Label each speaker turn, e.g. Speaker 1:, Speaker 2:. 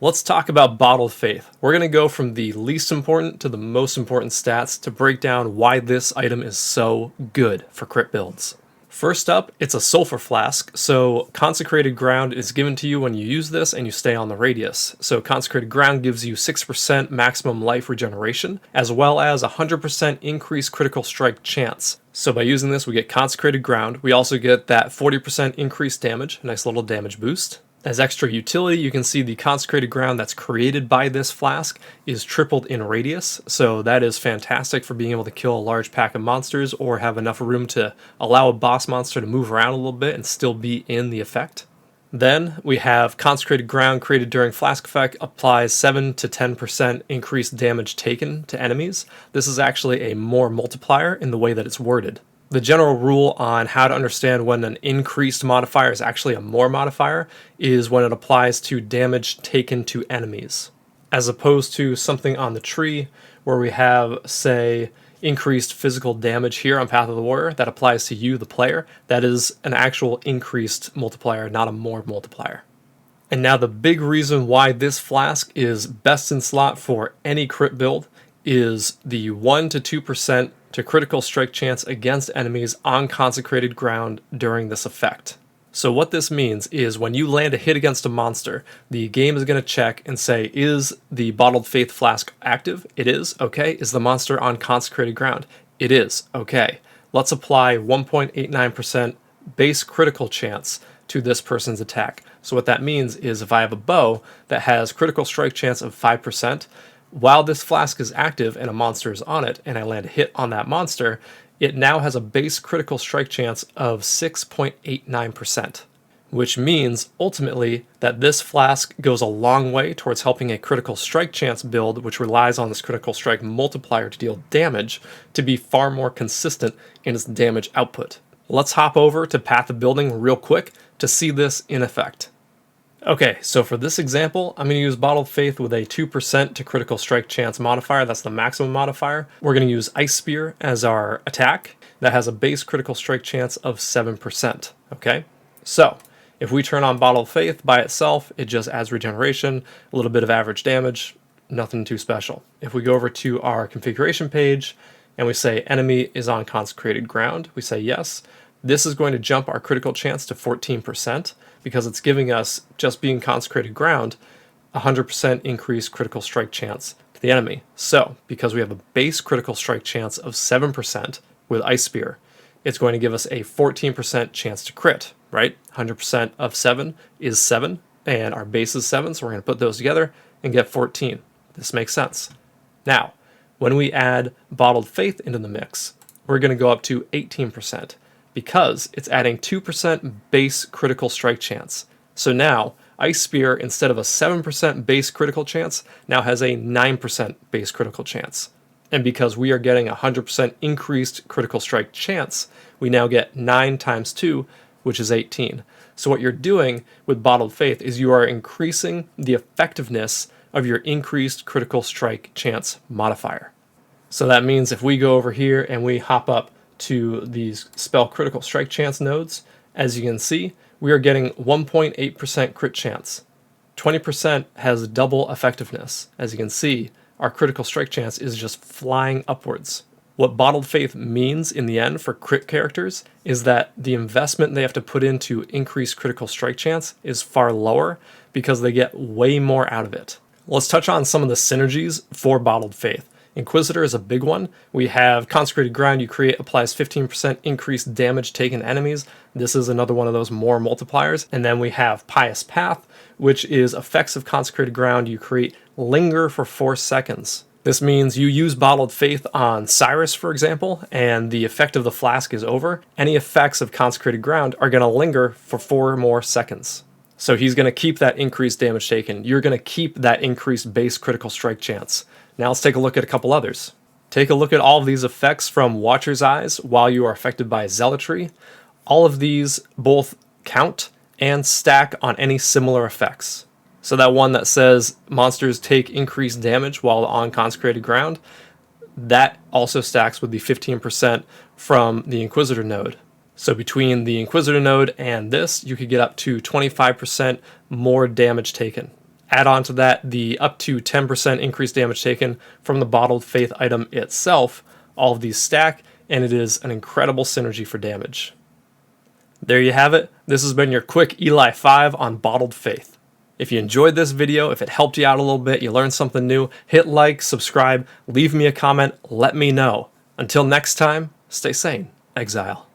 Speaker 1: Let's talk about Bottled Faith. We're going to go from the least important to the most important stats to break down why this item is so good for crit builds. First up, it's a Sulphur Flask, so Consecrated Ground is given to you when you use this and you stay on the radius. So Consecrated Ground gives you 6% maximum life regeneration, as well as 100% increased critical strike chance. So by using this, we get Consecrated Ground. We also get that 40% increased damage, a nice little damage boost. As extra utility, you can see the Consecrated Ground that's created by this flask is tripled in radius, so that is fantastic for being able to kill a large pack of monsters or have enough room to allow a boss monster to move around a little bit and still be in the effect. Then we have Consecrated Ground created during Flask effect applies 7 to 10% increased damage taken to enemies. This is actually a more multiplier in the way that it's worded. The general rule on how to understand when an increased modifier is actually a more modifier is when it applies to damage taken to enemies, as opposed to something on the tree where we have, say, increased physical damage here on Path of the Warrior that applies to you, the player. That is an actual increased multiplier, not a more multiplier. And now the big reason why this flask is best in slot for any crit build is the 1 to 2% to critical strike chance against enemies on Consecrated Ground during this effect. So what this means is when you land a hit against a monster, the game is going to check and say, is the Bottled Faith Flask active? It is. Okay. Is the monster on Consecrated Ground? It is. Okay. Let's apply 1.89% base critical chance to this person's attack. So what that means is if I have a bow that has critical strike chance of 5%, while this flask is active and a monster is on it, and I land a hit on that monster, it now has a base critical strike chance of 6.89%, which means ultimately that this flask goes a long way towards helping a critical strike chance build, which relies on this critical strike multiplier to deal damage, to be far more consistent in its damage output. Let's hop over to Path of Building real quick to see this in effect. Okay, so for this example, I'm going to use Bottled Faith with a 2% to critical strike chance modifier. That's the maximum modifier. We're going to use Ice Spear as our attack. That has a base critical strike chance of 7%. Okay, so if we turn on Bottled Faith by itself, it just adds regeneration, a little bit of average damage, nothing too special. If we go over to our configuration page and we say enemy is on Consecrated Ground, we say yes. This is going to jump our critical chance to 14% because it's giving us, just being Consecrated Ground, 100% increased critical strike chance to the enemy. So, because we have a base critical strike chance of 7% with Ice Spear, it's going to give us a 14% chance to crit, right? 100% of 7 is 7, and our base is 7, so we're going to put those together and get 14. This makes sense. Now, when we add Bottled Faith into the mix, we're going to go up to 18%. Because it's adding 2% base critical strike chance. So now, Ice Spear, instead of a 7% base critical chance, now has a 9% base critical chance. And because we are getting 100% increased critical strike chance, we now get 9 times 2, which is 18. So what you're doing with Bottled Faith is you are increasing the effectiveness of your increased critical strike chance modifier. So that means if we go over here and we hop up to these spell critical strike chance nodes, as you can see, we are getting 1.8% crit chance. 20% has double effectiveness. As you can see, our critical strike chance is just flying upwards. What Bottled Faith means in the end for crit characters is that the investment they have to put into increase critical strike chance is far lower because they get way more out of it. Let's touch on some of the synergies for Bottled Faith. Inquisitor is a big one. We have Consecrated Ground you create applies 15% increased damage taken enemies. This is another one of those more multipliers. And then we have Pious Path, which is effects of Consecrated Ground you create linger for 4 seconds. This means you use Bottled Faith on Cyrus, for example, and the effect of the flask is over. Any effects of Consecrated Ground are going to linger for 4 more seconds. So he's going to keep that increased damage taken. You're going to keep that increased base critical strike chance. Now let's take a look at a couple others. Take a look at all of these effects from Watcher's Eyes while you are affected by Zealotry. All of these both count and stack on any similar effects. So that one that says monsters take increased damage while on Consecrated Ground, that also stacks with the 15% from the Inquisitor node. So between the Inquisitor node and this, you could get up to 25% more damage taken. Add on to that the up to 10% increased damage taken from the Bottled Faith item itself. All of these stack, and it is an incredible synergy for damage. There you have it. This has been your quick ELI5 on Bottled Faith. If you enjoyed this video, if it helped you out a little bit, you learned something new, hit like, subscribe, leave me a comment, let me know. Until next time, stay sane, Exile.